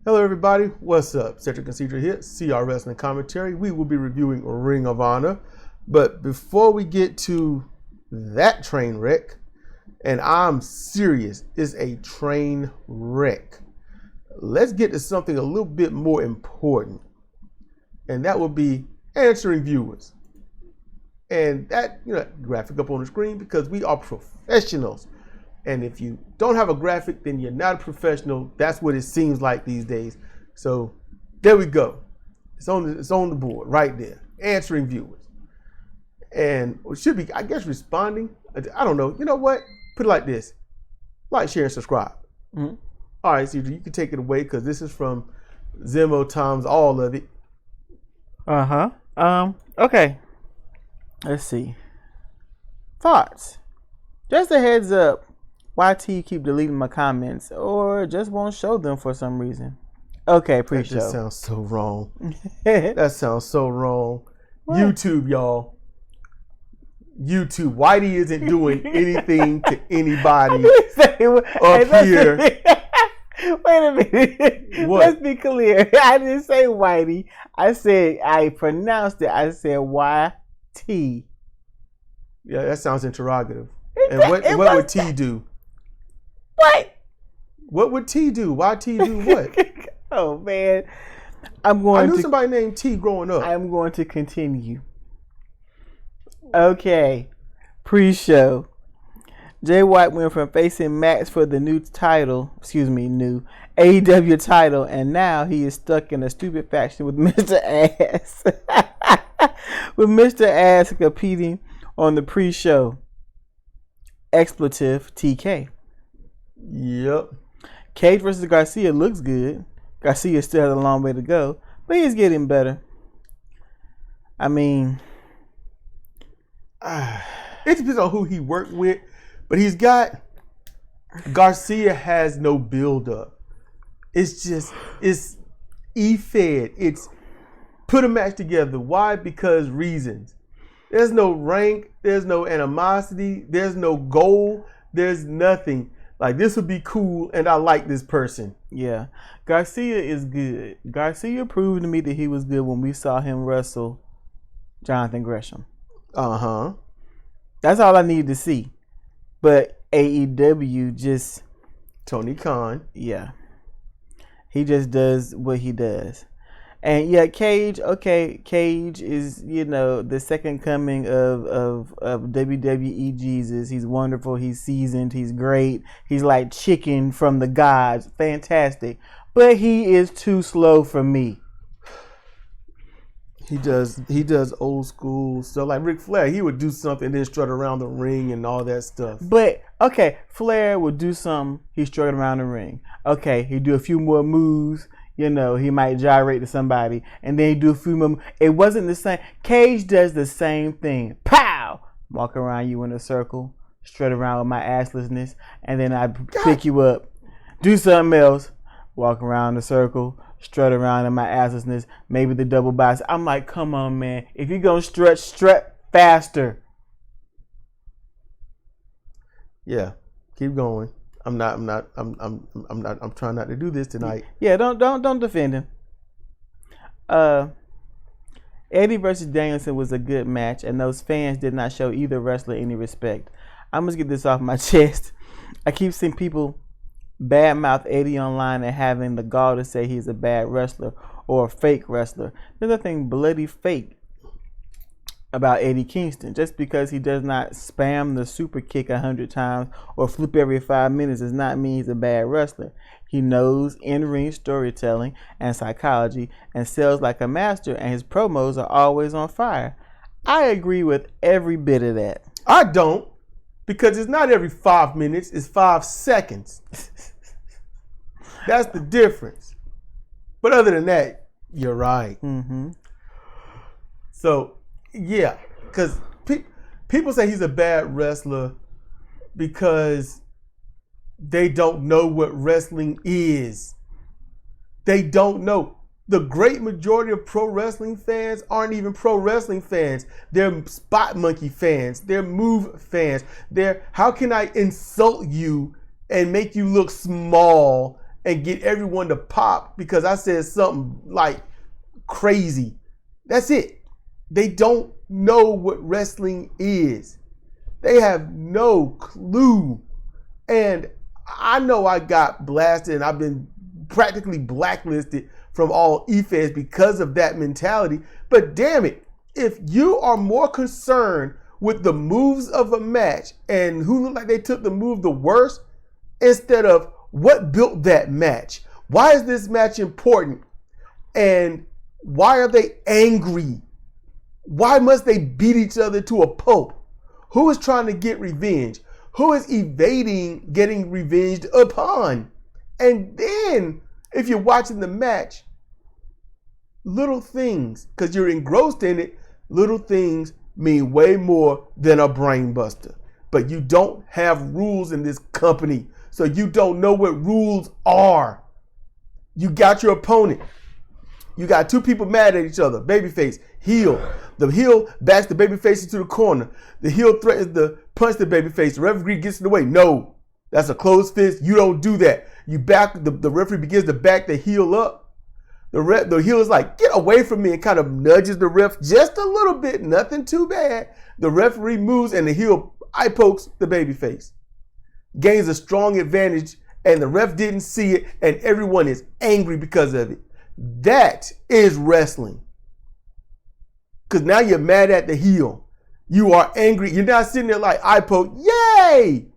Hello, everybody. What's up? Cedric and Cedric here, CR Wrestling Commentary. We will be reviewing Ring of Honor. But before we get to that train wreck, and I'm serious, it's a train wreck. Let's get to something a little bit more important. And that will be answering viewers. And that, graphic up on the screen because we are professionals. And if you don't have a graphic, then you're not a professional. That's what it seems like these days. So there we go. It's on the board right there. Answering viewers. And it should be, I guess, responding. I don't know. You know what? Put it like this. Like, share, and subscribe. Mm-hmm. All right, Cedric, you can take it away because this is from Zemo times all of it. Okay. Let's see. Thoughts. Just a heads up. YT keep deleting my comments or just won't show them for some reason. Okay, pre-show. That just sounds so wrong. That sounds so wrong. What? YouTube, y'all. YouTube. Whitey isn't doing anything to anybody up here. Wait a minute. What? Let's be clear. I didn't say Whitey. I pronounced it. I said YT. Yeah, that sounds interrogative. And what would T do? What? What would T do? Why T do what? Oh, man. I knew somebody named T growing up. I'm going to continue. Okay. Pre-show. Jay White went from facing Max for the new AEW title, and now he is stuck in a stupid faction with Mr. Ass. With Mr. Ass competing on the pre-show. Expletive TK. Yep. Cage versus Garcia looks good. Garcia still has a long way to go, but he's getting better. I mean, it depends on who he worked with, but Garcia has no build up. It's E-fed. It's put a match together. Why? Because reasons. There's no rank. There's no animosity. There's no goal. There's nothing. Like, this would be cool, and I like this person. Yeah. Garcia is good. Garcia proved to me that he was good when we saw him wrestle Jonathan Gresham. Uh-huh. That's all I needed to see. But AEW just... Tony Khan. Yeah. He just does what he does. And yeah, Cage is, the second coming of WWE Jesus. He's wonderful. He's seasoned. He's great. He's like chicken from the gods. Fantastic. But he is too slow for me. He does old school stuff. Like Ric Flair, he would do something and then strut around the ring and all that stuff. But, okay, Flair would do something. He strut around the ring. Okay, he'd do a few more moves. He might gyrate to somebody, and then he do a few more. It wasn't the same. Cage does the same thing. Pow! Walk around you in a circle, strut around with my asslessness, and then I pick you up. Do something else. Walk around the circle, strut around in my asslessness, maybe the double bicep. I'm like, come on, man. If you're gonna strut faster. Yeah, keep going. I'm trying not to do this tonight. Yeah, don't defend him. Eddie versus Danielson was a good match, and those fans did not show either wrestler any respect. I must get this off my chest. I keep seeing people badmouth Eddie online and having the gall to say he's a bad wrestler or a fake wrestler. There's nothing bloody fake about Eddie Kingston. Just because he does not spam the super kick 100 times or flip every 5 minutes does not mean he's a bad wrestler. He knows in-ring storytelling and psychology and sells like a master, and his promos are always on fire. I agree with every bit of that. I don't, because it's not every 5 minutes, it's 5 seconds. That's the difference. But other than that, you're right. Mm-hmm. So, yeah, because people say he's a bad wrestler because they don't know what wrestling is. They don't know. The great majority of pro wrestling fans aren't even pro wrestling fans. They're spot monkey fans. They're move fans. They're, how can I insult you and make you look small and get everyone to pop because I said something like crazy. That's it. They don't know what wrestling is. They have no clue. And I know I got blasted and I've been practically blacklisted from all e-feds because of that mentality. But damn it, if you are more concerned with the moves of a match and who look like they took the move the worst instead of what built that match, why is this match important, and why are they angry? Why must they beat each other to a pulp? Who is trying to get revenge? Who is evading getting revenged upon? And then, if you're watching the match, little things, because you're engrossed in it, little things mean way more than a brain buster. But you don't have rules in this company, so you don't know what rules are. You got your opponent. You got two people mad at each other. Babyface, heel. The heel backs the babyface into the corner. The heel threatens to punch the babyface. The referee gets in the way. No, that's a closed fist. You don't do that. You back. The referee begins to back the heel up. The heel is like, get away from me, and kind of nudges the ref just a little bit. Nothing too bad. The referee moves and the heel eye pokes the babyface. Gains a strong advantage, and the ref didn't see it, and everyone is angry because of it. That is wrestling. Because now you're mad at the heel. You are angry. You're not sitting there like eye poke. Yay!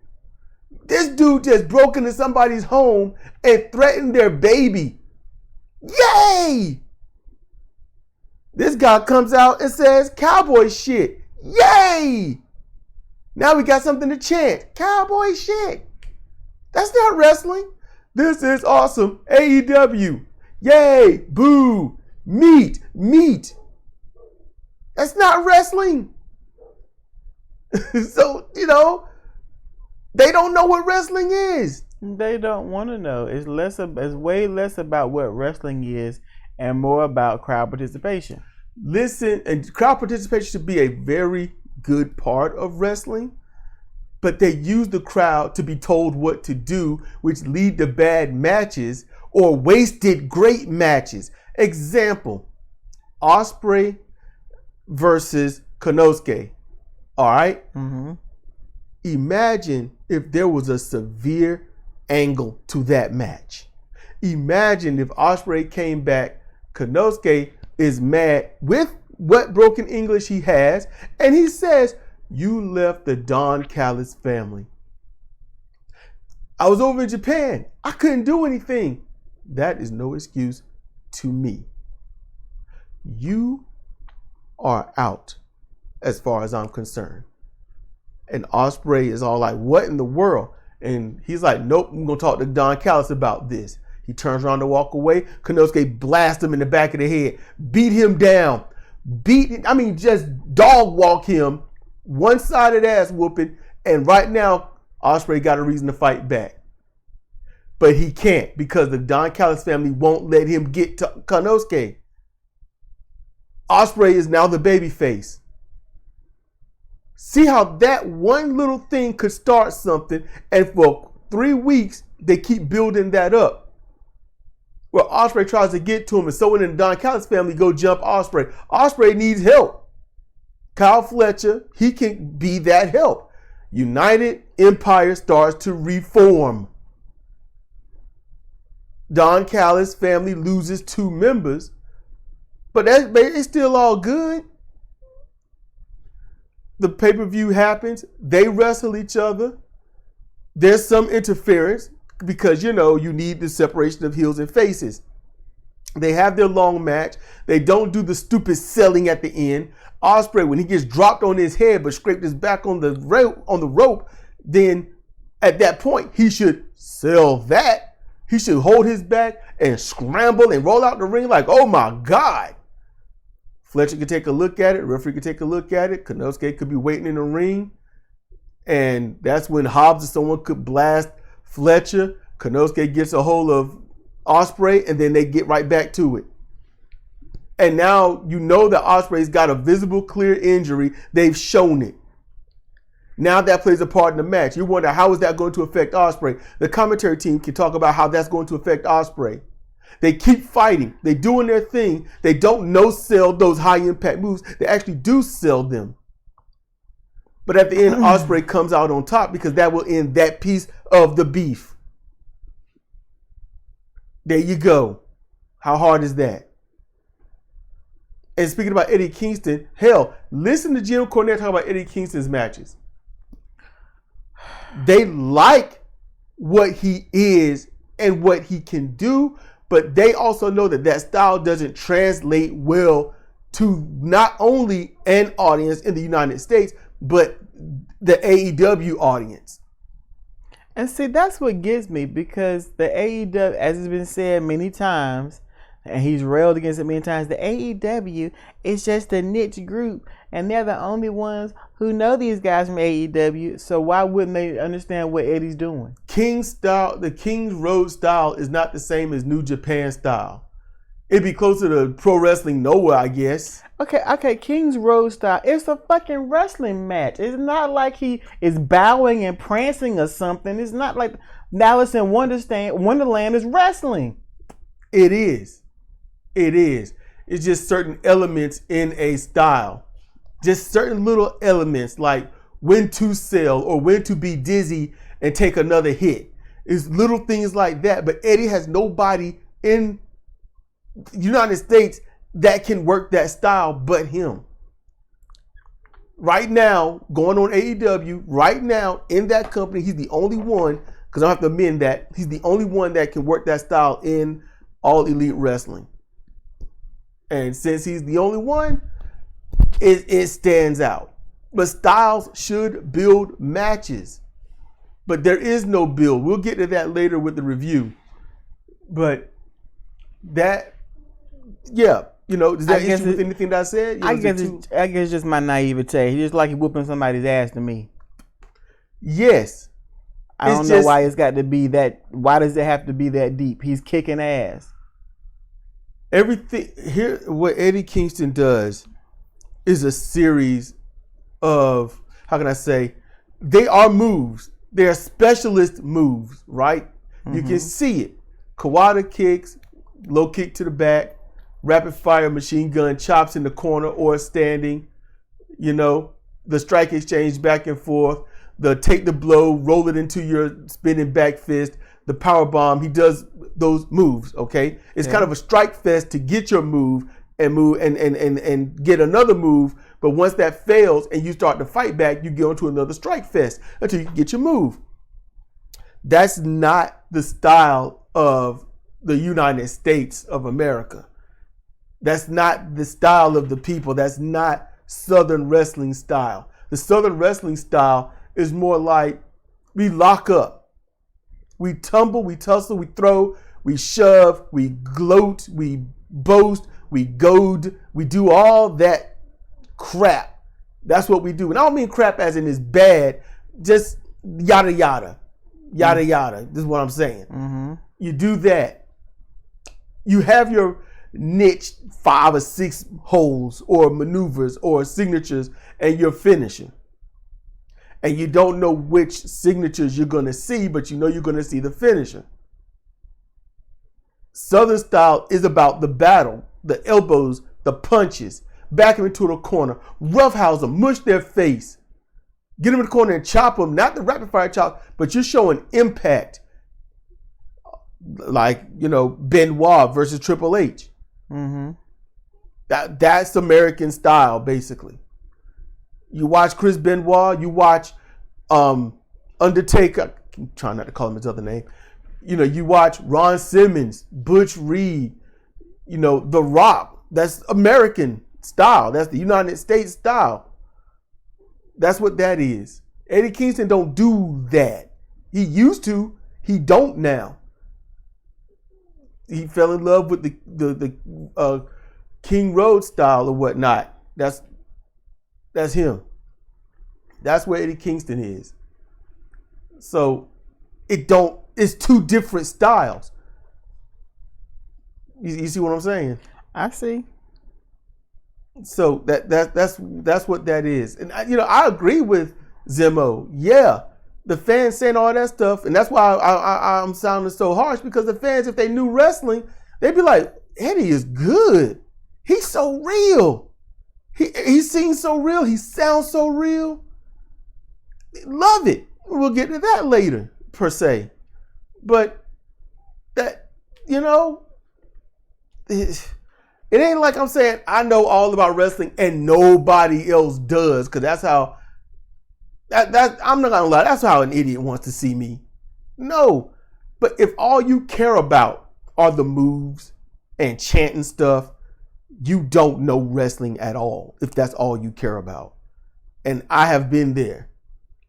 This dude just broke into somebody's home and threatened their baby. Yay! This guy comes out and says cowboy shit. Yay! Now we got something to chant. Cowboy shit. That's not wrestling. This is awesome. AEW. Yay! Boo! Meat! Meat! That's not wrestling. So, they don't know what wrestling is. They don't want to know. It's way less about what wrestling is and more about crowd participation. Listen, and crowd participation should be a very good part of wrestling, but they use the crowd to be told what to do, which lead to bad matches or wasted great matches. Example, Ospreay versus Konosuke. All right? Mm-hmm. Imagine if there was a severe angle to that match. Imagine if Ospreay came back, Konosuke is mad with what broken English he has, and he says, you left the Don Callis family. I was over in Japan. I couldn't do anything. That is no excuse to me. You are out as far as I'm concerned. And Ospreay is all like, what in the world? And he's like, nope, I'm going to talk to Don Callis about this. He turns around to walk away. Konosuke blasts him in the back of the head. Beat him down. Just dog walk him. One-sided ass whooping. And right now, Ospreay got a reason to fight back. But he can't because the Don Callis family won't let him get to Konosuke. Ospreay is now the babyface. See how that one little thing could start something, and for 3 weeks, they keep building that up. Well, Ospreay tries to get to him, and someone in the Don Callis family go jump Ospreay. Ospreay needs help. Kyle Fletcher, he can be that help. United Empire starts to reform. Don Callis family loses 2 members, but it's still all good. The pay-per-view happens. They wrestle each other. There's some interference because, you need the separation of heels and faces. They have their long match. They don't do the stupid selling at the end. Ospreay, when he gets dropped on his head but scraped his back on the rope, then at that point, he should sell that. He should hold his back and scramble and roll out the ring like, oh my God. Fletcher could take a look at it. Referee could take a look at it. Konosuke could be waiting in the ring. And that's when Hobbs or someone could blast Fletcher. Konosuke gets a hold of Ospreay, and then they get right back to it. And now you know that Ospreay's got a visible, clear injury. They've shown it. Now that plays a part in the match. You wonder, how is that going to affect Ospreay? The commentary team can talk about how that's going to affect Ospreay. They keep fighting. They doing their thing. They don't no-sell those high-impact moves. They actually do sell them. But at the end, Ospreay comes out on top because that will end that piece of the beef. There you go. How hard is that? And speaking about Eddie Kingston, hell, listen to Jim Cornette talk about Eddie Kingston's matches. They like what he is and what he can do, but they also know that that style doesn't translate well to not only an audience in the United States, but the AEW audience. And see, that's what gets me, because the AEW, as has been said many times, and he's railed against it many times, the AEW is just a niche group, and they're the only ones who know these guys from AEW, so why wouldn't they understand what Eddie's doing? King's style, the King's Road style is not the same as New Japan style. It'd be closer to Pro Wrestling Noah, I guess. Okay, King's Road style. It's a fucking wrestling match. It's not like he is bowing and prancing or something. It's not like Alice in Wonderland is wrestling. It is. It is. It's just certain elements in a style. Just certain little elements, like when to sell or when to be dizzy and take another hit. It's little things like that. But Eddie has nobody in the United States that can work that style but him. Right now, going on AEW, right now in that company, he's the only one, because I have to amend that, he's the only one that can work that style in All Elite Wrestling. And since he's the only one, it stands out. But styles should build matches. But there is no build. We'll get to that later with the review. But that, yeah, you know, does that issue with anything that I said? You know, I guess it's just my naivete. He just like he whooping somebody's ass to me. Yes. I don't know why it's got to be that. Why does it have to be that deep? He's kicking ass. Everything here, what Eddie Kingston does is a series of, how can I say, they are moves. They're specialist moves, right? Mm-hmm. You can see it. Kawada kicks, low kick to the back, rapid fire machine gun chops in the corner or standing, you know, the strike exchange back and forth, the take the blow, roll it into your spinning back fist, the power bomb. He does those moves, okay? It's kind of a strike fest to get your move and get another move. But once that fails and you start to fight back, you go into another strike fest until you get your move. That's not the style of the United States of America. That's not the style of the people. That's not Southern wrestling style. The Southern wrestling style is more like we lock up. We tumble, we tussle, we throw, we shove, we gloat, we boast, we goad, we do all that crap. That's what we do. And I don't mean crap as in it's bad, just yada yada. Yada yada. This is what I'm saying. Mm-hmm. You do that. You have your niche 5 or 6 holes or maneuvers or signatures and you're finishing. And you don't know which signatures you're going to see, but you know you're going to see the finisher. Southern style is about the battle, the elbows, the punches, back them into the corner, roughhouse them, mush their face, get them in the corner and chop them, not the rapid fire chop, but you're showing impact. Like, you know, Benoit versus Triple H. Mm-hmm. That's American style, basically. You watch Chris Benoit, you watch Undertaker, I'm trying not to call him his other name. You know, you watch Ron Simmons, Butch Reed, you know, The Rock. That's American style. That's the United States style. That's what that is. Eddie Kingston don't do that. He used to. He don't now. He fell in love with the King Road style or whatnot. That's him. That's where Eddie Kingston is. So it's 2 different styles. You see what I'm saying? I see. So that's what that is. And you know, I agree with Zemo. Yeah, the fans saying all that stuff, and that's why I'm sounding so harsh, because the fans, if they knew wrestling, they'd be like, Eddie is good. He's so real. He seems so real. He sounds so real. Love it. We'll get to that later, per se. But that, it ain't like I'm saying I know all about wrestling and nobody else does, because that's how I'm not gonna lie, that's how an idiot wants to see me. No. But if all you care about are the moves and chanting stuff, you don't know wrestling at all, if that's all you care about. And I have been there.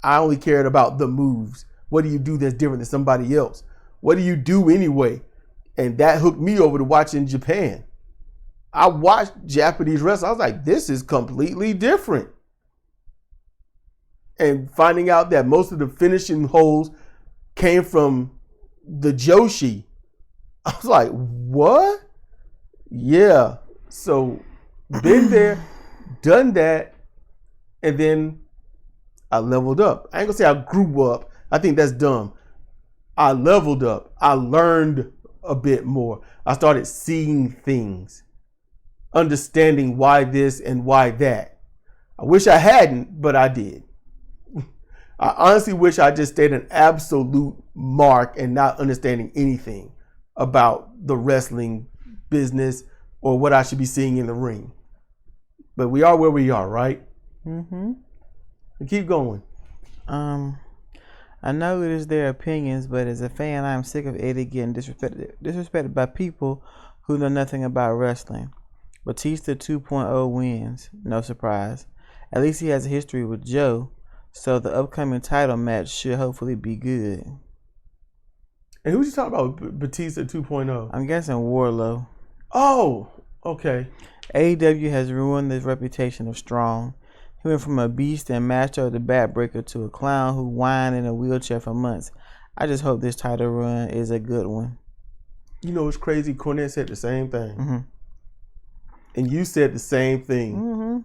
I only cared about the moves. What do you do that's different than somebody else? What do you do anyway? And that hooked me over to watching Japan. I watched Japanese wrestling. I was like, this is completely different. And finding out that most of the finishing holds came from the Joshi. I was like, what? Yeah. So, been there, done that, and then I leveled up. I ain't gonna say I grew up. I think that's dumb. I leveled up. I learned a bit more. I started seeing things, understanding why this and why that. I wish I hadn't, but I did. I honestly wish I just stayed an absolute mark and not understanding anything about the wrestling business or what I should be seeing in the ring. But we are where we are, right? Mm-hmm. And keep going. I know it is their opinions, but as a fan, I'm sick of Eddie getting disrespected by people who know nothing about wrestling. Batista 2.0 wins. No surprise. At least he has a history with Joe, so the upcoming title match should hopefully be good. And who's you talking about, Batista 2.0? I'm guessing Warlow. Oh, okay. AEW has ruined the reputation of Strong. He went from a beast and master of the backbreaker to a clown who whined in a wheelchair for months. I just hope this title run is a good one. You know, it's crazy. Cornette said the same thing. Mm-hmm. And you said the same thing. Mm-hmm.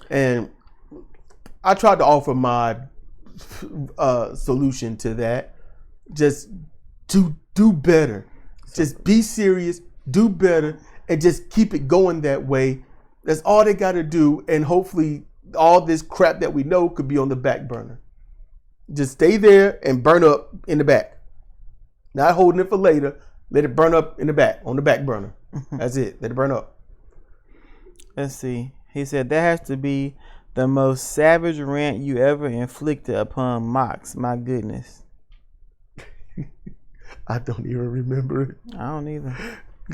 And I tried to offer my solution to that. Just do better. Just be serious, do better, and just keep it going that way. That's all they got to do, and hopefully all this crap that we know could be on the back burner. Just stay there and burn up in the back. Not holding it for later. Let it burn up in the back, on the back burner. That's it. Let it burn up. Let's see. He said, that has to be the most savage rant you ever inflicted upon Mox. My goodness. I don't even remember it. I don't either.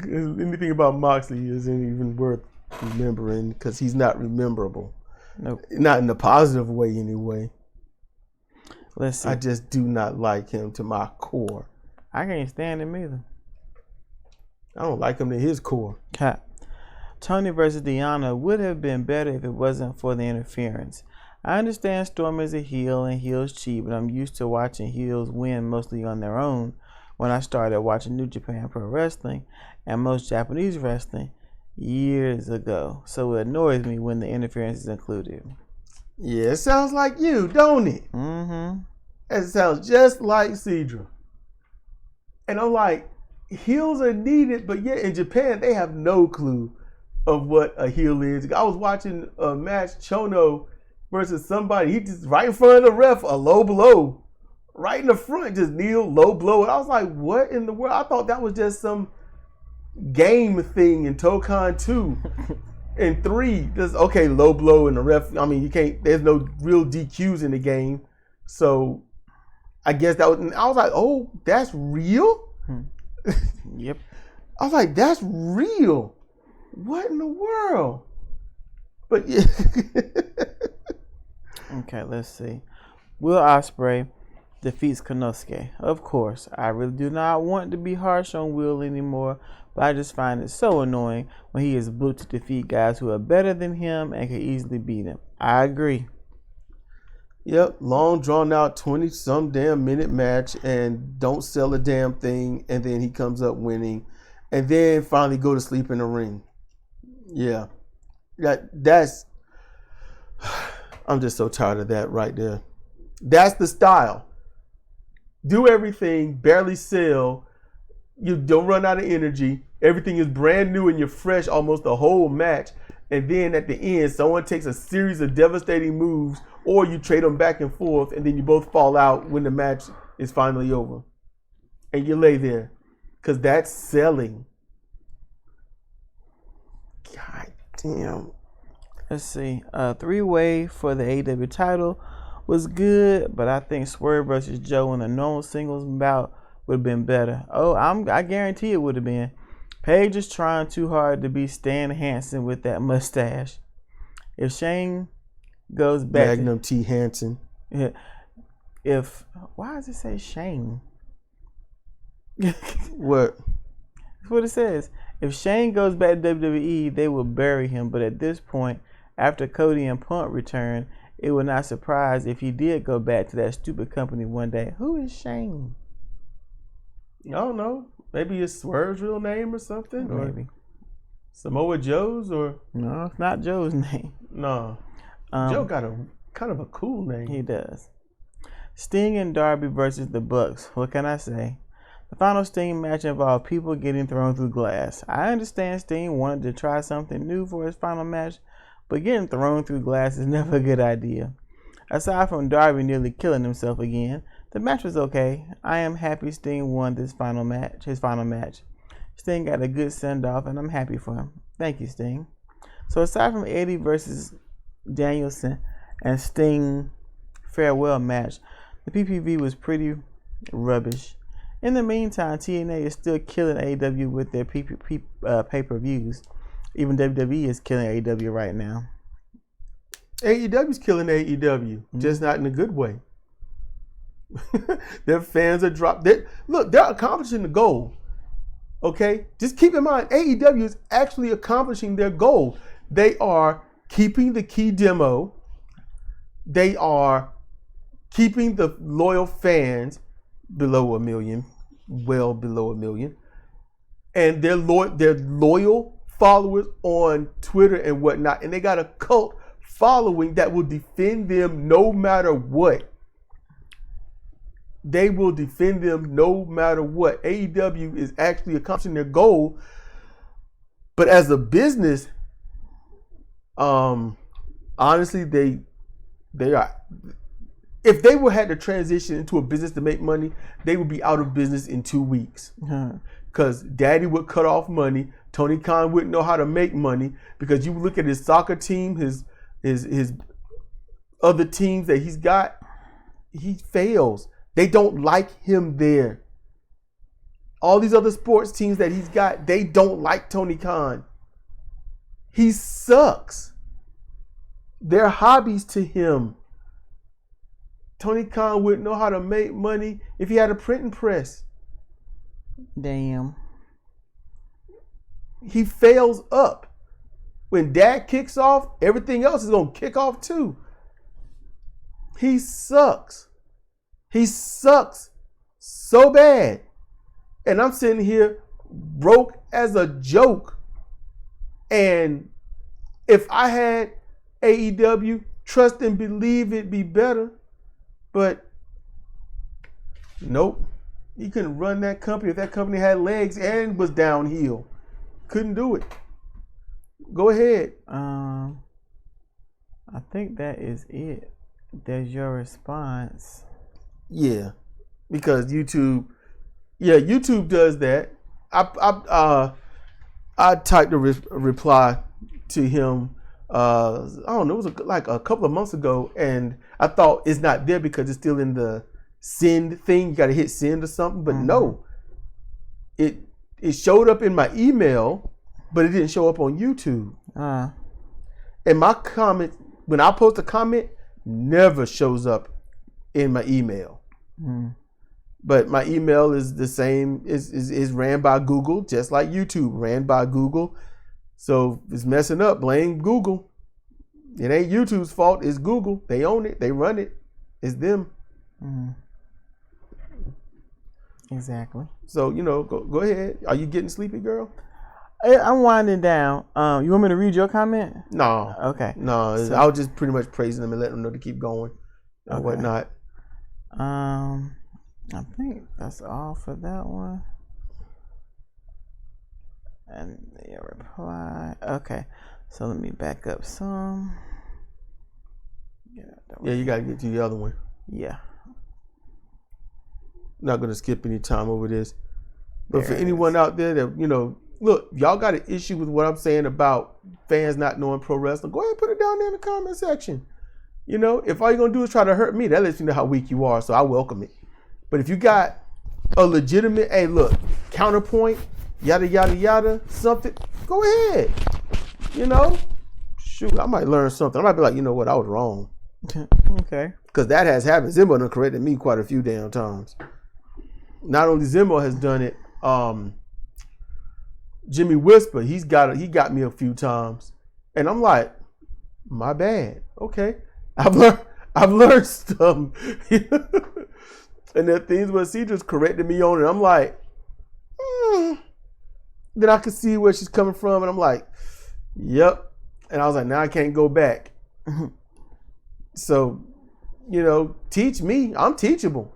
Anything about Moxley isn't even worth remembering because he's not rememberable. Nope. Not in a positive way anyway. Let's see. I just do not like him to my core. I can't stand him either. I don't like him to his core. Tony versus Deanna would have been better if it wasn't for the interference. I understand Storm is a heel and heels cheat, but I'm used to watching heels win mostly on their own when I started watching New Japan Pro Wrestling and most Japanese wrestling years ago. So it annoys me when the interference is included. Yeah, it sounds like you, don't it? Mm-hmm. It sounds just like Cedra. And I'm like, heels are needed, but yet in Japan, they have no clue of what a heel is. I was watching a match, Chono versus somebody. He just right in front of the ref, a low blow. Right in the front, just kneel, low blow. And I was like, what in the world? I thought that was just some game thing in Tokan 2. And 3, just, okay, low blow and the ref. I mean, you can't, there's no real DQs in the game. So I guess that was, I was like, oh, that's real? Yep. I was like, that's real. What in the world? But yeah. Okay, let's see. Will Ospreay defeats Konosuke. Of course, I really do not want to be harsh on Will anymore, but I just find it so annoying when he is booked to defeat guys who are better than him and can easily beat him. I agree. Yep, long drawn out 20-some damn minute match and don't sell a damn thing, and then he comes up winning, and then finally go to sleep in the ring. Yeah, that's. I'm just so tired of that right there. That's the style. Do everything, barely sell. You don't run out of energy. Everything is brand new and you're fresh almost the whole match. And then at the end, someone takes a series of devastating moves, or you trade them back and forth, and then you both fall out when the match is finally over. And you lay there. Because that's selling. God damn. Let's see. Three-way for the AEW title was good, but I think Swerve versus Joe in the normal singles bout would have been better. Oh, I guarantee it would have been. Paige is trying too hard to be Stan Hansen with that mustache. If Shane goes back Magnum T. Hansen. Why does it say Shane? What? That's what it says. If Shane goes back to WWE, they will bury him. But at this point, after Cody and Punk return, it would not surprise if he did go back to that stupid company one day. Who is Shane? I don't know. Maybe it's Swerve's real name or something. Maybe. Or Samoa Joe's or... No, it's not Joe's name. No. Joe got a kind of a cool name. He does. Sting and Darby versus the Bucks. What can I say? The final Sting match involved people getting thrown through glass. I understand Sting wanted to try something new for his final match, but getting thrown through glass is never a good idea. Aside from Darby nearly killing himself again, the match was okay. I am happy Sting won his final match. Sting got a good send-off, and I'm happy for him. Thank you, Sting. So aside from Eddie versus Danielson and Sting farewell match, the PPV was pretty rubbish. In the meantime, TNA is still killing AEW with their pay-per-views. Even WWE is killing AEW right now. AEW's killing AEW, just not in a good way. Their fans are dropped. They're accomplishing the goal. Okay? Just keep in mind, AEW is actually accomplishing their goal. They are keeping the key demo. They are keeping the loyal fans below 1 million, well below 1 million. And their loyal followers on Twitter and whatnot. And they got a cult following that will defend them no matter what. They will defend them no matter what. AEW is actually accomplishing their goal. But as a business, honestly, they are. If they had to transition into a business to make money, they would be out of business in 2 weeks. Because Daddy would cut off money. Tony Khan wouldn't know how to make money. Because you look at his soccer team, his other teams that he's got, he fails. They don't like him there. All these other sports teams that he's got, they don't like Tony Khan. He sucks. They're hobbies to him. Tony Khan wouldn't know how to make money if he had a printing press. Damn. He fails up. When Dad kicks off, everything else is going to kick off too. He sucks. He sucks so bad. And I'm sitting here broke as a joke. And if I had AEW, trust and believe it'd be better. But nope. You couldn't run that company if that company had legs and was downhill. Couldn't do it. Go ahead. I think that is it. There's your response. Yeah, because YouTube does that. I typed a reply to him. I don't know. It was like a couple of months ago, and I thought it's not there because it's still in the send thing. You got to hit send or something, but no, it showed up in my email, but it didn't show up on YouTube. And my comment, when I post a comment, never shows up in my email. But my email is the same, is ran by Google, just like YouTube ran by Google. So if it's messing up, blame Google. It ain't YouTube's fault, it's Google. They own it, they run it. It's them. Exactly. So, go ahead. Are you getting sleepy, girl? I'm winding down. You want me to read your comment? No. Okay. No, So- I was just pretty much praising them and letting them know to keep going and whatnot. I think that's all for that one. And your reply. Okay. So let me back up some. Yeah, you got to get to the other one. Yeah. Not going to skip any time over this. But for There it anyone out there that, look, y'all got an issue with what I'm saying about fans not knowing pro wrestling, go ahead and put it down there in the comment section. If all you're going to do is try to hurt me, that lets you know how weak you are, so I welcome it. But if you got a legitimate, hey, look, counterpoint, yada, yada, yada, something, go ahead. Shoot, I might learn something. I might be like, you know what, I was wrong. Okay. Because that has happened. Zimbo done corrected me quite a few damn times. Not only Zimbo has done it, Jimmy Whisper, he got me a few times. And I'm like, my bad. Okay. I've learned stuff. And there are things where she just corrected me on, and I'm like, Then I could see where she's coming from, and I'm like, yep. And I was like, now I can't go back. So, teach me. I'm teachable.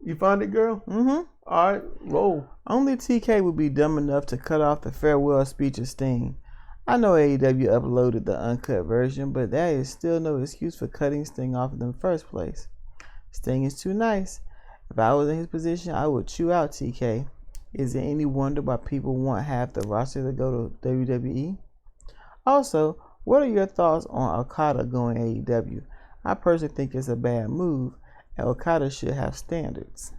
You find it, girl? Mm-hmm. All right, roll. Only TK would be dumb enough to cut off the farewell speech of Sting. I know AEW uploaded the uncut version, but that is still no excuse for cutting Sting off in the first place. Sting is too nice. If I was in his position, I would chew out TK. Is it any wonder why people want half the roster to go to WWE? Also, what are your thoughts on Okada going AEW? I personally think it's a bad move, and Okada should have standards.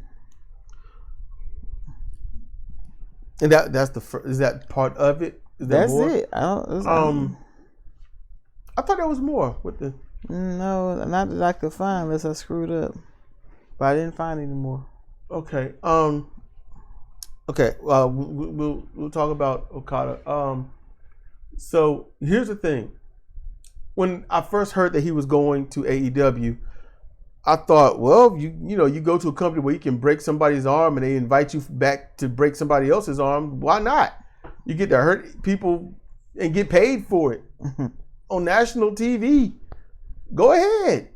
And that's is that part of it? Is that That's more? it. I thought there was more with the. No, not that I could find unless I screwed up. But I didn't find any more. Okay. Okay. We'll talk about Okada. So here's the thing. When I first heard that he was going to AEW, I thought, well, you go to a company where you can break somebody's arm and they invite you back to break somebody else's arm. Why not? You get to hurt people and get paid for it on national TV. Go ahead.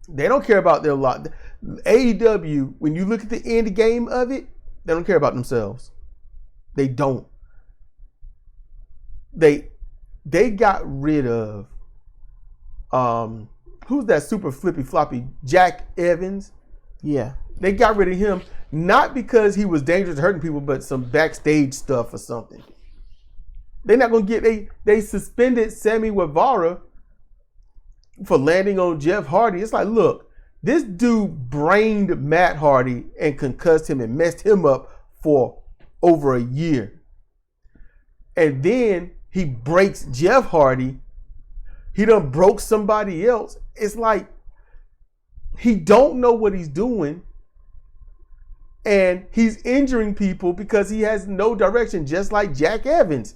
They don't care about their lot. AEW, when you look at the end game of it, they don't care about themselves. They don't. They got rid of who's that super flippy floppy Jack Evans? Yeah. They got rid of him not because he was dangerous to hurting people, but some backstage stuff or something. They're not gonna get they suspended Sammy Guevara for landing on Jeff Hardy. It's like, look, this dude brained Matt Hardy and concussed him and messed him up for over a year. And then he breaks Jeff Hardy. He done broke somebody else. It's like he don't know what he's doing. And he's injuring people because he has no direction, just like Jack Evans.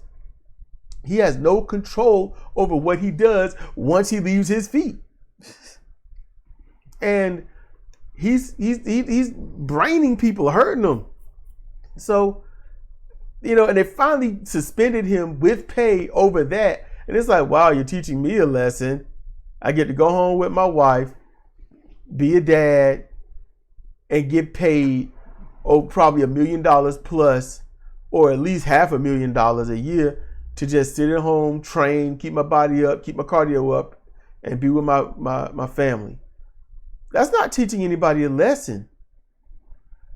He has no control over what he does once he leaves his feet. And he's braining people, hurting them. So, and they finally suspended him with pay over that. And it's like, wow, you're teaching me a lesson. I get to go home with my wife, be a dad, and get paid probably $1 million plus, or at least $500,000 a year to just sit at home, train, keep my body up, keep my cardio up, and be with my family. That's not teaching anybody a lesson.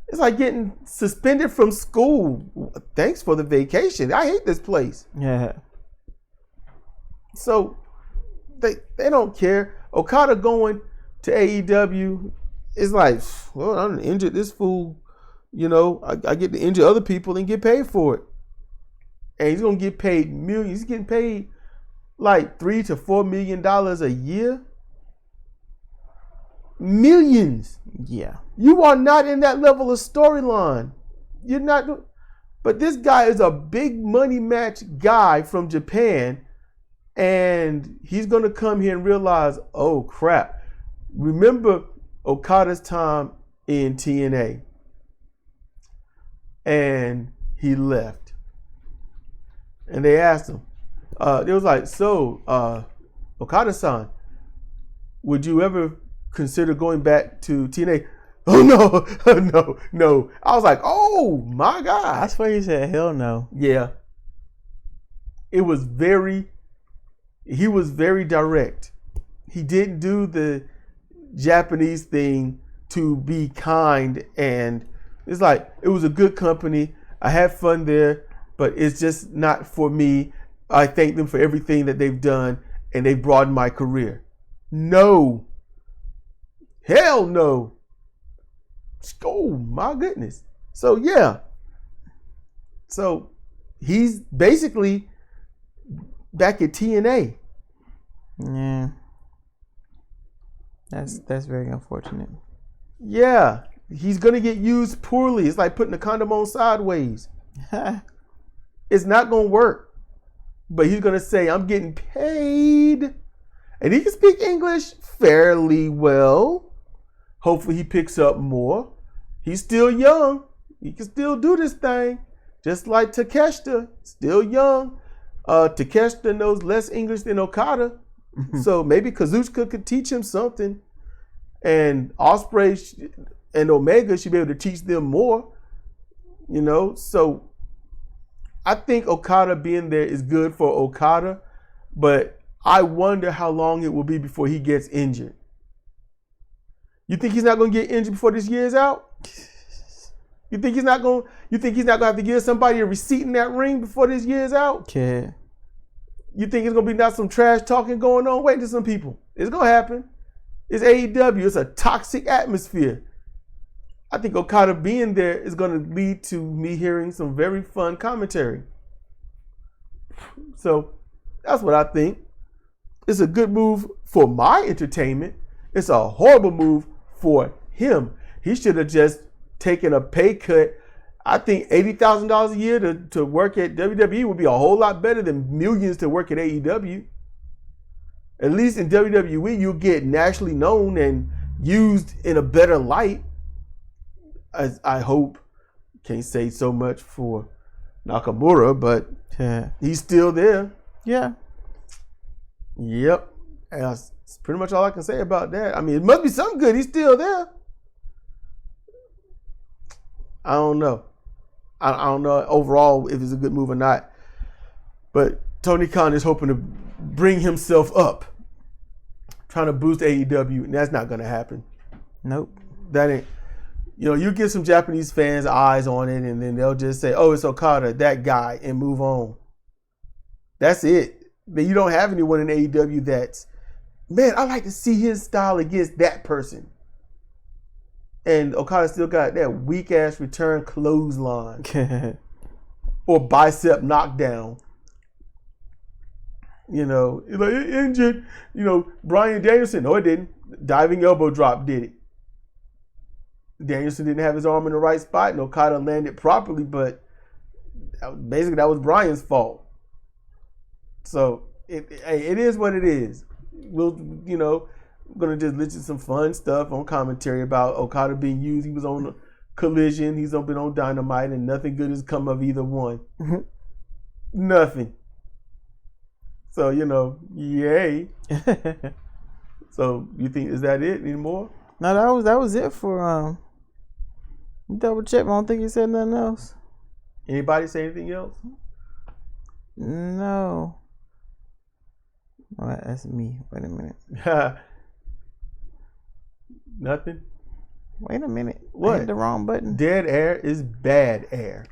It's like getting suspended from school. Thanks for the vacation. I hate this place. Yeah. So they don't care. Okada going to AEW is like, well, I'm injured this fool. I get to injure other people and get paid for it. And he's gonna get paid millions. He's getting paid like $3 to $4 million a year. Millions. Yeah. You are not in that level of storyline. You're not. But this guy is a big money match guy from Japan, and he's gonna come here and realize, oh crap. Remember Okada's time in TNA. and he left. And they asked him, it was like, so, Okada-san, would you ever consider going back to TNA? Oh, no, no. I was like, oh, my God. I swear he said, hell no. Yeah. He was very direct. He didn't do the Japanese thing to be kind, and it's like, it was a good company. I had fun there, but it's just not for me. I thank them for everything that they've done, and they've broadened my career. No. Hell no. Oh my goodness. So yeah. So he's basically back at TNA. Yeah. That's very unfortunate. Yeah. He's gonna get used poorly. It's like putting a condom on sideways. It's not gonna work. But he's gonna say, I'm getting paid. And he can speak English fairly well. Hopefully he picks up more. He's still young. He can still do this thing. Just like Takeshita, still young. Takeshita knows less English than Okada. So maybe Kazuchika could teach him something. And Ospreay and Omega should be able to teach them more. You know, so I think Okada being there is good for Okada. But I wonder how long it will be before he gets injured. You think he's not going to get injured before this year is out? You think he's not going to have to give somebody a receipt in that ring before this year is out? Yeah. You think it's going to be not some trash talking going on? Wait to some people. It's going to happen. It's AEW. It's a toxic atmosphere. I think Okada being there is going to lead to me hearing some very fun commentary. So that's what I think. It's a good move for my entertainment. It's a horrible move for him. He should have just taken a pay cut. I think $80,000 a year to work at WWE would be a whole lot better than millions to work at AEW. At least in WWE, you'll get nationally known and used in a better light. As I hope. Can't say so much for Nakamura, but yeah, he's still there. Yeah. Yep. That's pretty much all I can say about that. I mean, it must be something good. He's still there. I don't know. I don't know overall if it's a good move or not. But Tony Khan is hoping to bring himself up, trying to boost AEW, and that's not going to happen. Nope. That ain't. You know, you get some Japanese fans' eyes on it, and then they'll just say, oh, it's Okada, that guy, and move on. That's it. Then you don't have anyone in AEW that's, man, I like to see his style against that person. And Okada still got that weak-ass return clothesline. Or bicep knockdown. You know, like injured. You know, Bryan Danielson, no, it didn't. Diving elbow drop did it. Danielson didn't have his arm in the right spot, and Okada landed properly, but basically that was Bryan's fault. So it is what it is. We'll, you know, we're gonna just listen to some fun stuff on commentary about Okada being used. He was on Collision, he's been on Dynamite, and nothing good has come of either one. Nothing. So, you know, yay. So you think, is that it anymore? No, that was it for double check. I don't think he said nothing else. Anybody say anything else? No. Oh, that's me. Wait a minute. Nothing? Wait a minute. What? I hit the wrong button. Dead air is bad air.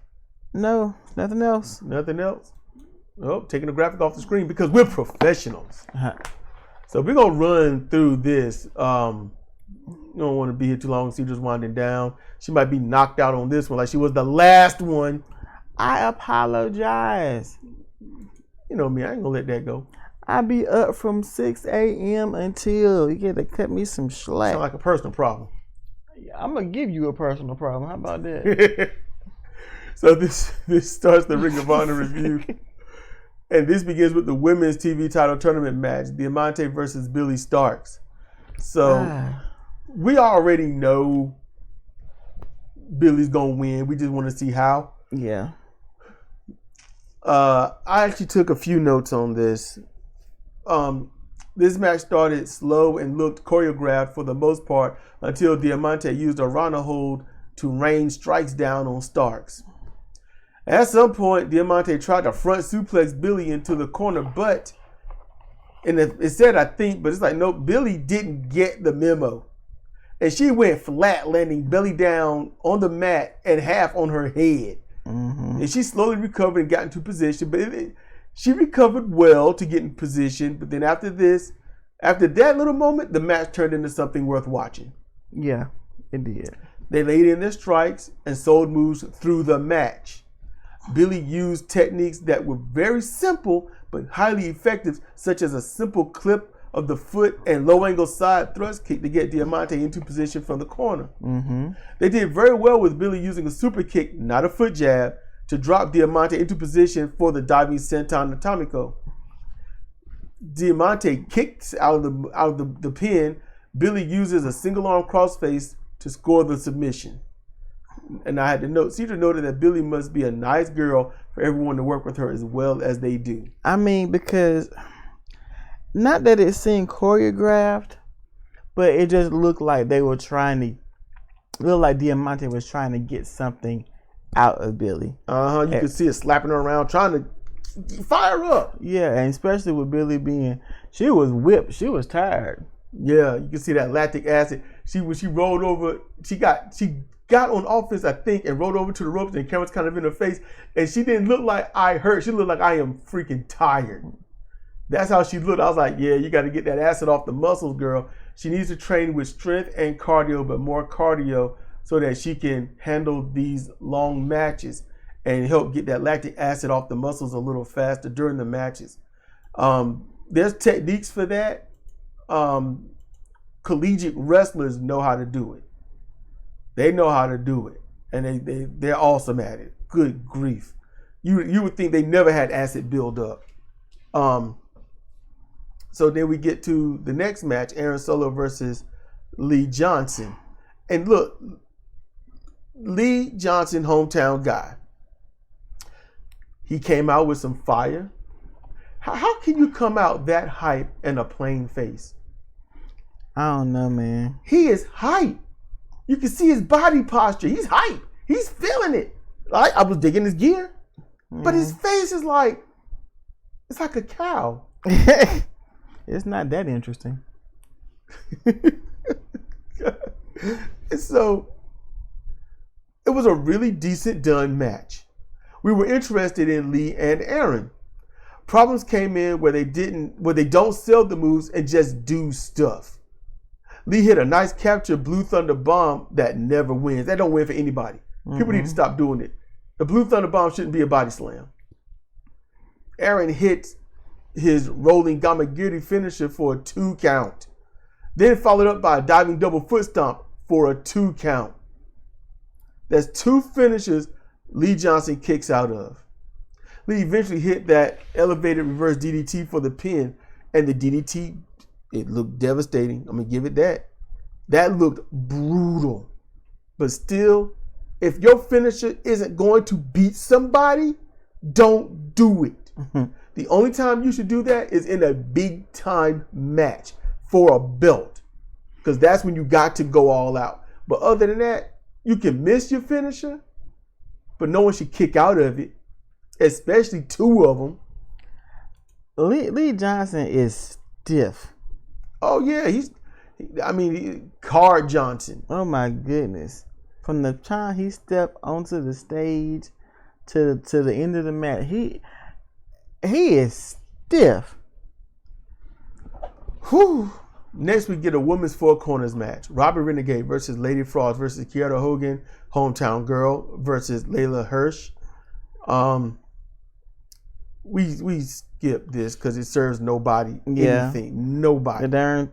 No, nothing else. Nothing else? Oh, taking the graphic off the screen because we're professionals. So we're going to run through this. You don't want to be here too long. Cedar's winding down. She might be knocked out on this one like she was the last one. I apologize. You know me, I ain't going to let that go. I be up from 6 a.m. until you get to cut me some slack. Sound like a personal problem. I'm going to give you a personal problem. How about that? So this starts the Ring of Honor review. And this begins with the women's TV title tournament match, Diamante versus Billy Starks. So we already know Billy's gonna win. We just want to see how. Yeah. I actually took a few notes on this. This match started slow and looked choreographed for the most part until Diamante used a Rana hold to rain strikes down on Starks. At some point, Diamante tried to front suplex Billy into the corner, but it said, I think, but it's like, no, Billy didn't get the memo. And she went flat, landing belly down on the mat and half on her head. Mm-hmm. And she slowly recovered and got into position, but she recovered well to get in position. But then after that little moment, the match turned into something worth watching. Yeah, it did. They laid in their strikes and sold moves through the match. Billy used techniques that were very simple but highly effective, such as a simple clip of the foot and low-angle side thrust kick to get Diamante into position from the corner. Mm-hmm. They did very well with Billy using a super kick, not a foot jab, to drop Diamante into position for the diving senton atomico. Diamante kicks out of the pin. Billy uses a single arm crossface to score the submission. And I had to note, Cedar noted that Billy must be a nice girl for everyone to work with her as well as they do. I mean, because not that it seemed choreographed, but it just looked like they were looked like Diamante was trying to get something out of Billy. You could see her slapping her around, trying to fire her up. Yeah, and especially with Billy she was whipped. She was tired. Yeah, you can see that lactic acid. When she rolled over, she got on offense, I think, and rolled over to the ropes, and the camera's kind of in her face, and she didn't look like I hurt. She looked like I am freaking tired. That's how she looked. I was like, yeah, you got to get that acid off the muscles, girl. She needs to train with strength and cardio, but more cardio so that she can handle these long matches and help get that lactic acid off the muscles a little faster during the matches. There's techniques for that. Collegiate wrestlers know how to do it. They know how to do it, and they're awesome at it. Good grief. You would think they never had acid build up. So then we get to the next match, Aaron Solo versus Lee Johnson. And look, Lee Johnson, hometown guy. He came out with some fire. How can you come out that hype and a plain face? I don't know, man. He is hype. You can see his body posture. He's hype. He's feeling it. Like, I was digging his gear. But his face is like, it's like a cow. It's not that interesting. And so, it was a really decent done match. We were interested in Lee and Aaron. Problems came in where they don't sell the moves and just do stuff. Lee hit a nice capture Blue Thunder Bomb that never wins. That don't win for anybody. People need to stop doing it. The Blue Thunder Bomb shouldn't be a body slam. Aaron hits his rolling Gamagiri finisher for a 2 count. Then followed up by a diving double foot stomp for a 2 count. That's 2 finishes Lee Johnson kicks out of. Lee eventually hit that elevated reverse DDT for the pin, and the DDT, it looked devastating. I'm going to give it that. That looked brutal. But still, if your finisher isn't going to beat somebody, don't do it. The only time you should do that is in a big time match for a belt, because that's when you got to go all out. But other than that, you can miss your finisher, but no one should kick out of it, especially 2 of them. Lee Johnson is stiff. Oh yeah, Card Johnson. Oh my goodness! From the time he stepped onto the stage to the end of the match, he is stiff. Whew. Next, we get a women's 4 corners match. Robbie Renegade versus Lady Frost versus Kiara Hogan, hometown girl, versus Layla Hirsch. We skip this because it serves nobody anything. Nobody. The darn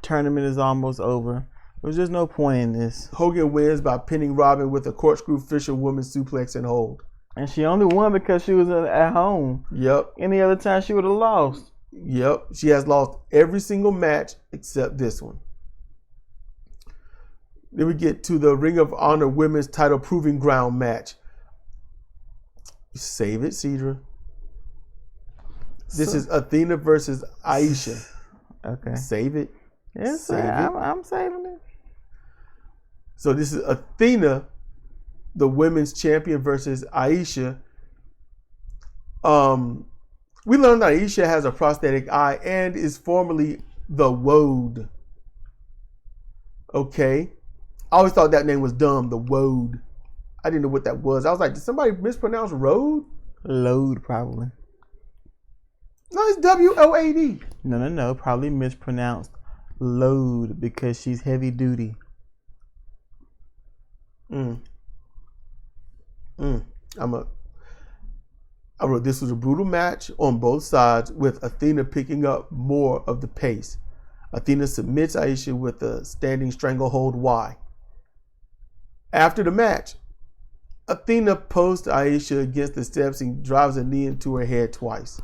tournament is almost over. There's just no point in this. Hogan wins by pinning Robin with a corkscrew Fisher women's suplex and hold. And she only won because she was at home. Yep. Any other time she would have lost. Yep. She has lost every single match except this one. Then we get to the Ring of Honor Women's Title Proving Ground match. Save it, Cedra. This is Athena versus Aisha. Okay. Save it. Yes, Save it. I'm saving it. So this is Athena, the women's champion, versus Aisha. We learned that Aisha has a prosthetic eye and is formerly the WOD. Okay. I always thought that name was dumb, the WOD. I didn't know what that was. I was like, did somebody mispronounce road? Load, probably. No, it's WOAD. No. Probably mispronounced load because she's heavy duty. I wrote this was a brutal match on both sides with Athena picking up more of the pace. Athena submits Aisha with a standing stranglehold Y. After the match, Athena posts Aisha against the steps and drives a knee into her head twice.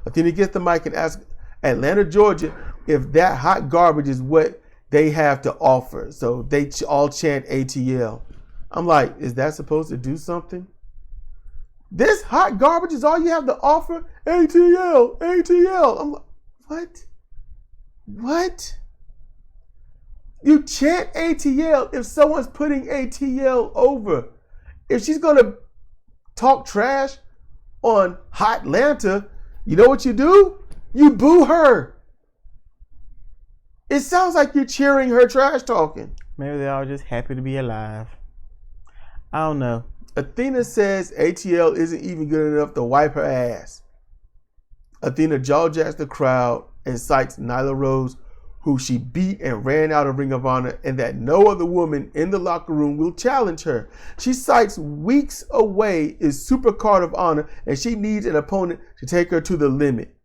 Athena gets the mic and asks Atlanta, Georgia, if that hot garbage is what they have to offer. So they all chant ATL. I'm like, is that supposed to do something? This hot garbage is all you have to offer? ATL, ATL. I'm like, what? You chant ATL if someone's putting ATL over. If she's going to talk trash on Hot Atlanta, you know what you do? You boo her. It sounds like you're cheering her trash talking. Maybe they're all just happy to be alive. I don't know. Athena says ATL isn't even good enough to wipe her ass. Athena jawjacks the crowd and cites Nyla Rose, who she beat and ran out of Ring of Honor, and that no other woman in the locker room will challenge her. She cites weeks away is Super Card of Honor, and she needs an opponent to take her to the limit.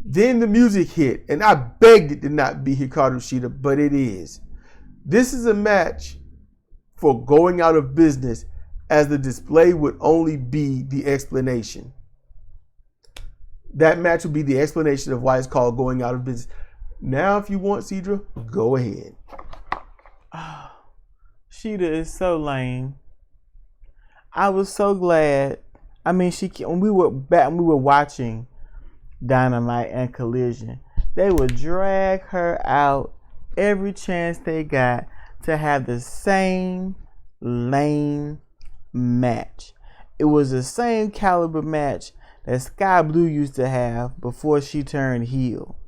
Then the music hit, and I begged it to not be Hikaru Shida, but it is. This is a match for going out of business, as the display would only be the explanation. That match would be the explanation of why it's called going out of business. Now, if you want, Cedra, go ahead. Shida is so lame. I was so glad. I mean, when we were watching Dynamite and Collision, they would drag her out every chance they got to have the same lame match. It was the same caliber match that Sky Blue used to have before she turned heel.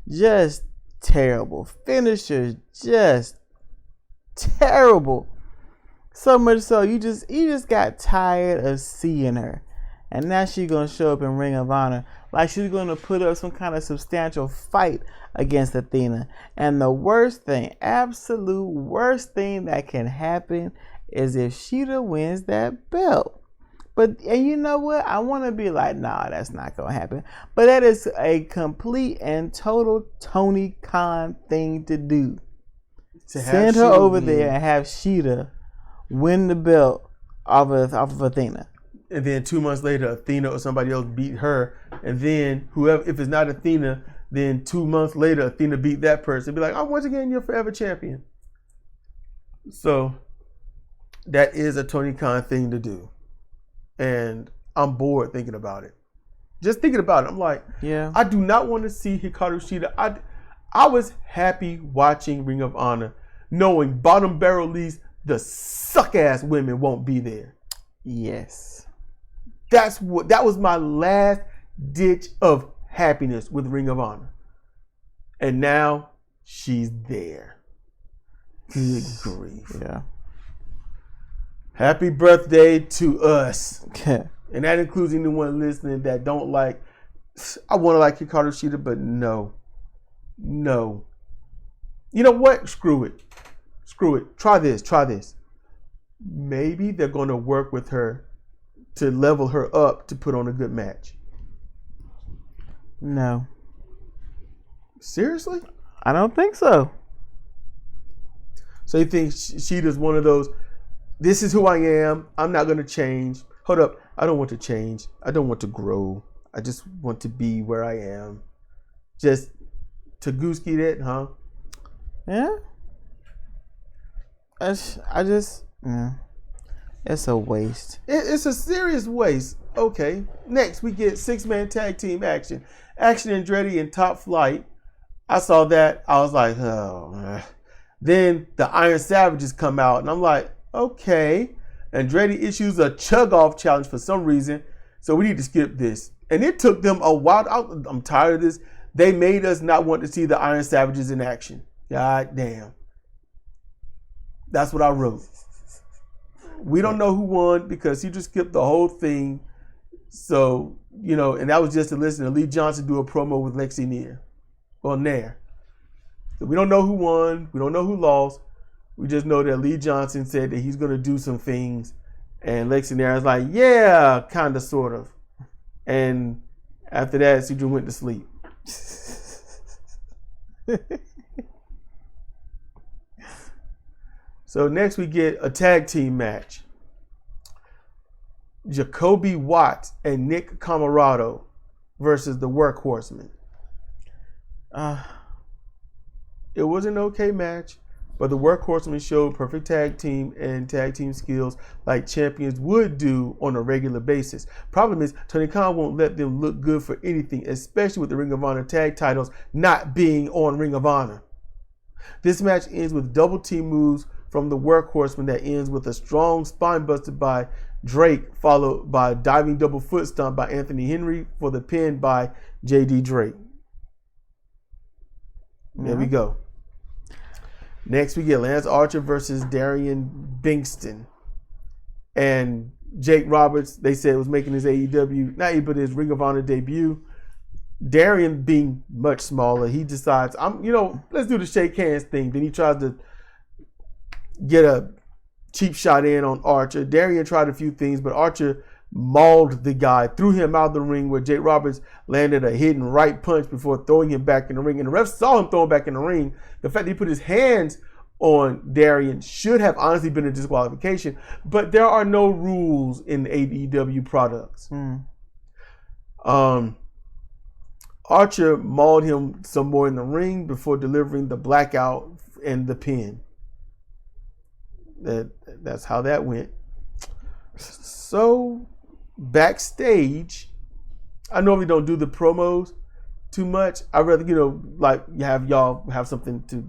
Just terrible. Finishers just terrible. So much so you just got tired of seeing her. And now she's gonna show up in Ring of Honor like she's gonna put up some kind of substantial fight against Athena. And the worst thing, absolute worst thing that can happen is if Shida wins that belt. And you know what? I want to be like, nah, that's not going to happen. But that is a complete and total Tony Khan thing to do. Send her over there and have Shida win the belt off of Athena. And then 2 months later, Athena or somebody else beat her. And then whoever, if it's not Athena, then 2 months later, Athena beat that person. Be like, oh, once again, you're forever champion. So that is a Tony Khan thing to do. And I'm bored thinking about it. Just thinking about it, I'm like, yeah. I do not want to see Hikaru Shida. I was happy watching Ring of Honor, knowing bottom barrel leads, the suck-ass women won't be there. Yes. That was my last ditch of happiness with Ring of Honor. And now she's there. Good grief. Yeah. Happy birthday to us. And that includes anyone listening that don't like, I want to like Hikaru Shida, but no. You know what? Screw it. Try this. Maybe they're going to work with her to level her up to put on a good match. No. Seriously? I don't think so. So you think Shida's one of those, this is who I am. I'm not going to change. Hold up. I don't want to change. I don't want to grow. I just want to be where I am. Just to gooski that, huh? Yeah. I just, it's a waste. It's a serious waste. Okay. Next, we get 6-man tag team action. Action Andretti in Top Flight. I saw that. I was like, oh. Then the Iron Savages come out, and I'm like, okay. Andretti issues a chug-off challenge for some reason, so we need to skip this. And it took them a while. I'm tired of this. They made us not want to see the Iron Savages in action. God damn. That's what I wrote. We don't know who won because he just skipped the whole thing. So, and that was just to listen to Lee Johnson do a promo with Lexi Nair. So we don't know who won. We don't know who lost. We just know that Lee Johnson said that he's going to do some things. And Lexi Nair is like, yeah, kind of, sort of. And after that, Cedra went to sleep. So next we get a tag team match. Jacoby Watts and Nick Camarado versus the Workhorsemen. It was an okay match, but the Workhorsemen showed perfect tag team and tag team skills like champions would do on a regular basis. Problem is, Tony Khan won't let them look good for anything, especially with the Ring of Honor tag titles not being on Ring of Honor. This match ends with double team moves from the Workhorsemen that ends with a strong spine buster by Drake, followed by a diving double foot stomp by Anthony Henry for the pin by JD Drake. There we go. Next, we get Lance Archer versus Darian Bingston. And Jake Roberts, they said, was making his AEW, not even his Ring of Honor debut. Darian being much smaller, he decides, let's do the shake hands thing. Then he tries to get a cheap shot in on Archer. Darian tried a few things, but Archer mauled the guy, threw him out of the ring where Jake Roberts landed a hidden right punch before throwing him back in the ring. And the ref saw him throw him back in the ring. The fact that he put his hands on Darian should have honestly been a disqualification, but there are no rules in AEW products. Archer mauled him some more in the ring before delivering the blackout and the pin. That's how that went. So backstage, I normally don't do the promos too much. I rather, like y'all have something to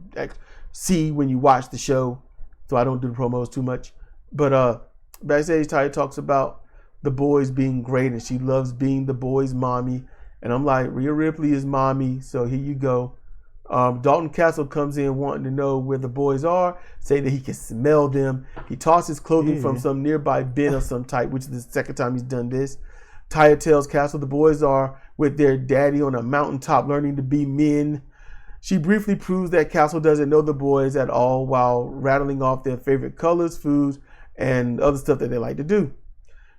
see when you watch the show. So I don't do the promos too much. But backstage, Taya talks about the boys being great and she loves being the boys' mommy. And I'm like, Rhea Ripley is mommy, so here you go. Dalton Castle comes in wanting to know where the boys are, saying that he can smell them. He tosses clothing from some nearby bin of some type, which is the second time he's done this. Taya tells Castle the boys are with their daddy on a mountaintop learning to be men. She briefly proves that Castle doesn't know the boys at all while rattling off their favorite colors, foods, and other stuff that they like to do.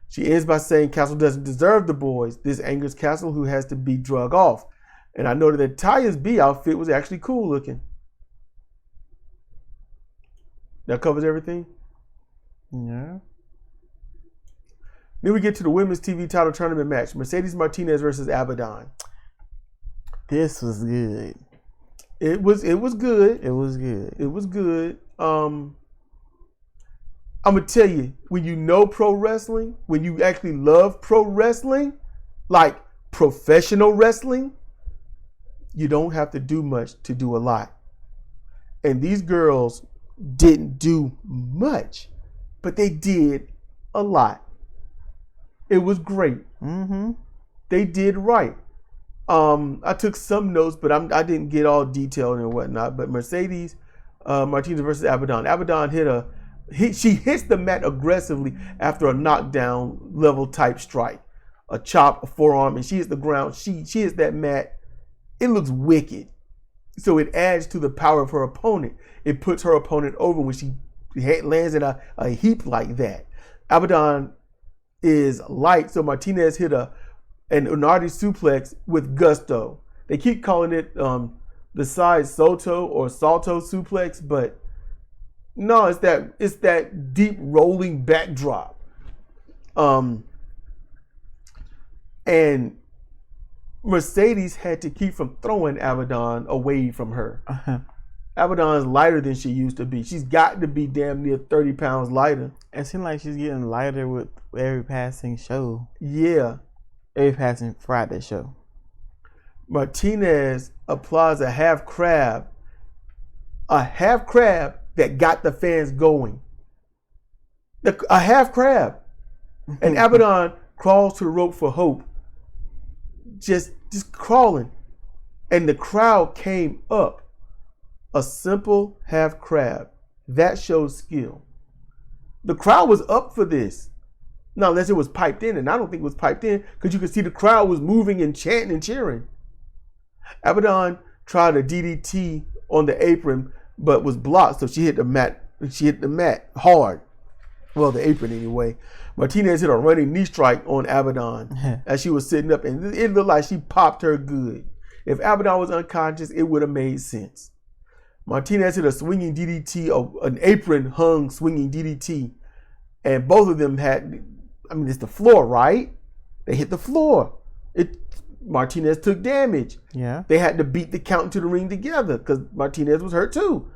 She ends by saying Castle doesn't deserve the boys. This angers Castle, who has to be drug off. And I noted that Taya's B outfit was actually cool looking. That covers everything? Yeah. Then we get to the women's TV title tournament match. Mercedes Martinez versus Abaddon. This was good. It was good. It was good. It was good. I'm going to tell you, when you know pro wrestling, when you actually love pro wrestling, like professional wrestling, you don't have to do much to do a lot. And these girls didn't do much, but they did a lot. It was great. They did right. I took some notes, but I didn't get all detailed and whatnot. But Mercedes Martinez versus Abaddon. Abaddon she hits the mat aggressively after a knockdown level type strike. A chop, a forearm, and she hits the ground. She hits that mat. It looks wicked. So it adds to the power of her opponent. It puts her opponent over when she lands in a heap like that. Abaddon is light, so Martinez hit an Unardi suplex with gusto. They keep calling it the side Soto or Salto suplex, but no, it's that deep rolling backdrop. And Mercedes had to keep from throwing Abaddon away from her. Abaddon's lighter than she used to be. She's got to be damn near 30 pounds lighter. It seems like she's getting lighter with every passing show. Yeah. Every passing Friday show. Martinez applies a half crab. A half crab that got the fans going. A half crab. And Abaddon crawls to the rope for Hope. Just crawling. And the crowd came up. A simple half crab. That shows skill. The crowd was up for this. Now, unless it was piped in, and I don't think it was piped in, because you could see the crowd was moving and chanting and cheering. Abaddon tried a DDT on the apron, but was blocked, so she hit the mat. She hit the mat hard. Well, the apron anyway. Martinez hit a running knee strike on Abaddon as she was sitting up, and it looked like she popped her good. If Abaddon was unconscious, it would have made sense. Martinez hit a swinging DDT, an apron-hung swinging DDT, and both of them had, it's the floor, right? They hit the floor. Martinez took damage. Yeah. They had to beat the count into the ring together because Martinez was hurt too.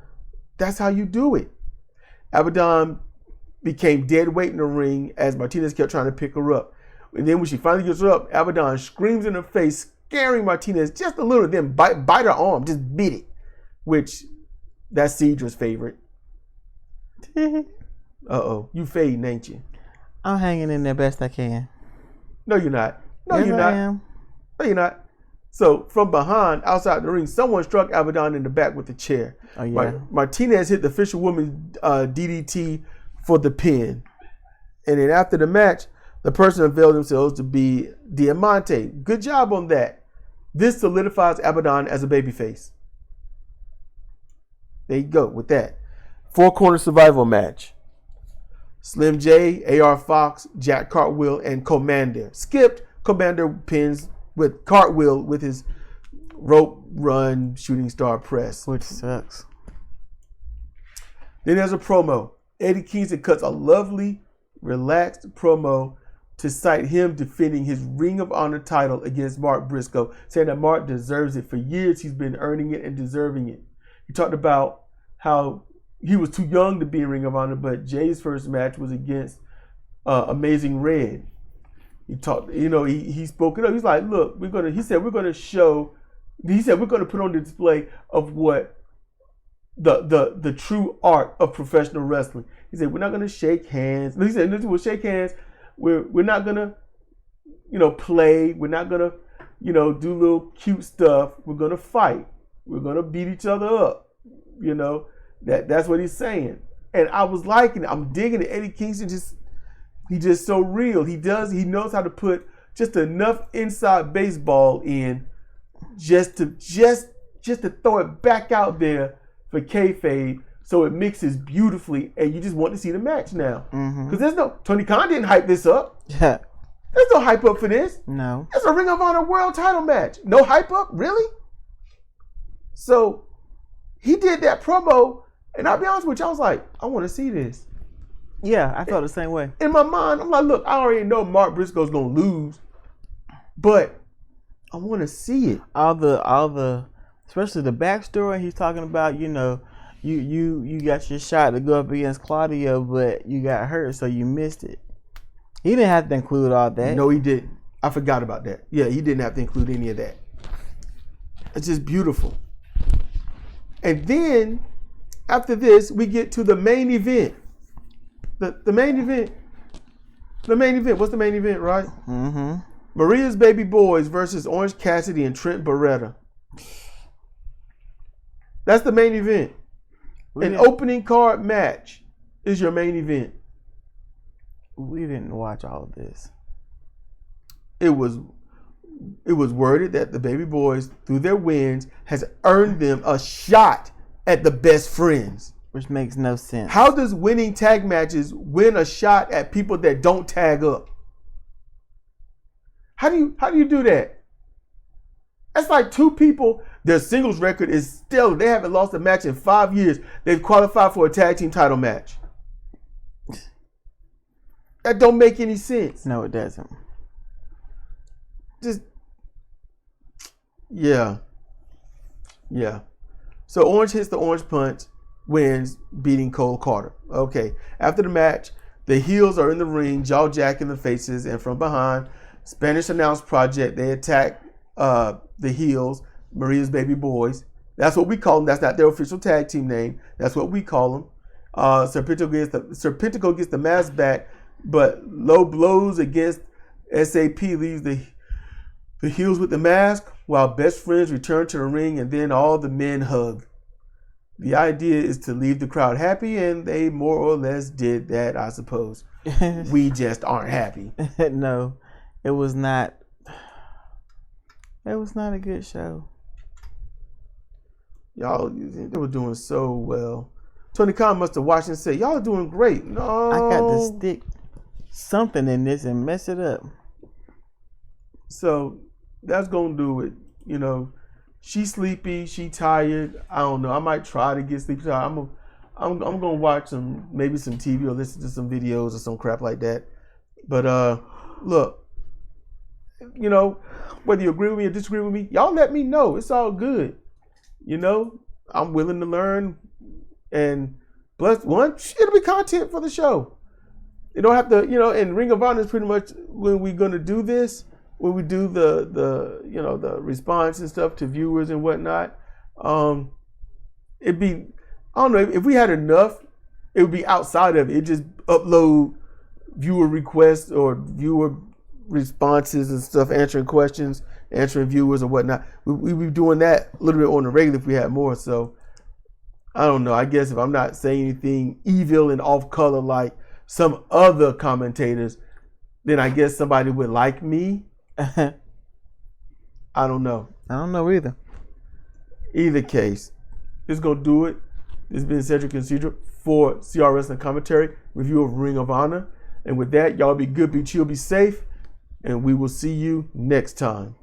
That's how you do it. Abaddon became dead weight in the ring as Martinez kept trying to pick her up. And then when she finally gets her up, Abaddon screams in her face, scaring Martinez just a little, then bite her arm, just beat it, which that's Cedra's favorite. Uh-oh, you fading, ain't you? I'm hanging in there best I can. No, you're not. No, Yes, you're I not. am. No, you're not. So from behind, outside the ring, someone struck Abaddon in the back with a chair. Oh, yeah. Martinez hit the fisherwoman DDT for the pin. And then after the match, the person unveiled themselves to be Diamante. Good job on that. This solidifies Abaddon as a babyface. There you go with that. 4-corner survival match. Slim J, AR Fox, Jack Cartwheel, and Commander. Skipped. Commander pins with Cartwheel with his rope run shooting star press. Which sucks. Then there's a promo. Eddie Kingston cuts a lovely, relaxed promo to cite him defending his Ring of Honor title against Mark Briscoe, saying that Mark deserves it. For years, he's been earning it and deserving it. He talked about how he was too young to be in Ring of Honor, but Jay's first match was against Amazing Red. He talked, he spoke it up. He's like, look, we're gonna put on the display of what the true art of professional wrestling. He said, we're not gonna shake hands. He said, we'll shake hands. We're not gonna, play. We're not gonna, do little cute stuff. We're gonna fight. We're gonna beat each other up. That's what he's saying. And I was liking it. I'm digging it. Eddie Kingston he's just so real. He knows how to put just enough inside baseball in just to throw it back out there for kayfabe so it mixes beautifully and you just want to see the match now. Because there's no, Tony Khan didn't hype this up. Yeah. There's no hype up for this. No. It's a Ring of Honor world title match. No hype up? Really? So he did that promo, and I'll be honest with you, I was like, I want to see this. Yeah, I felt the same way. In my mind, I'm like, look, I already know Mark Briscoe's gonna lose, but I want to see it. All the, especially the backstory he's talking about. You got your shot to go up against Claudio, but you got hurt, so you missed it. He didn't have to include all that. No, he didn't. I forgot about that. Yeah, he didn't have to include any of that. It's just beautiful. And then after this, we get to the main event. The main event. The main event. What's the main event, right? Mm-hmm. Maria's Baby Boys versus Orange Cassidy and Trent Beretta. That's the main event. An opening card match is your main event. We didn't watch all of this. It was worded that the Baby Boys, through their wins, has earned them a shot at the best friends. Which makes no sense. How does winning tag matches win a shot at people that don't tag up? How do you do that? That's like two people, their singles record is stellar. They haven't lost a match in 5 years. They've qualified for a tag team title match. That don't make any sense. No, it doesn't. Yeah. So Orange hits the orange punch, wins, beating Cole Carter. Okay. After the match, the heels are in the ring, jaw jacking the faces, and from behind, Spanish Announce Project, they attack the heels, Maria's Baby Boys. That's what we call them. That's not their official tag team name. That's what we call them. Serpentico gets the mask back, but low blows against SAP leaves the heels with the mask, while best friends return to the ring, and then all the men hug. The idea is to leave the crowd happy, and they more or less did that, I suppose. We just aren't happy. No, it was not. It was not a good show. Y'all, they were doing so well. Tony Khan must have watched and said, y'all are doing great. No. I got to stick something in this and mess it up. So that's going to do it. You know, she's sleepy. She tired. I don't know. I might try to get sleepy. I'm going to watch maybe some TV or listen to some videos or some crap like that. But look, you know, whether you agree with me or disagree with me, y'all let me know. It's all good. You know, I'm willing to learn. And plus, it'll be content for the show. You don't have to, you know, and Ring of Honor is pretty much when we're going to do this, when we do the you know, the response and stuff to viewers and whatnot. It'd be, I don't know, if we had enough, it would be outside of it. It'd just upload viewer requests or viewer responses and stuff, answering questions, answering viewers or whatnot. We'd be doing that a little bit on the regular if we had more. So I don't know. I guess if I'm not saying anything evil and off color like some other commentators, then I guess somebody would like me. I don't know. I don't know either. Either case, this is going to do it. This has been Cedric and Cedric for CR Wrestling Commentary, review of Ring of Honor. And with that, y'all be good, be chill, be safe, and we will see you next time.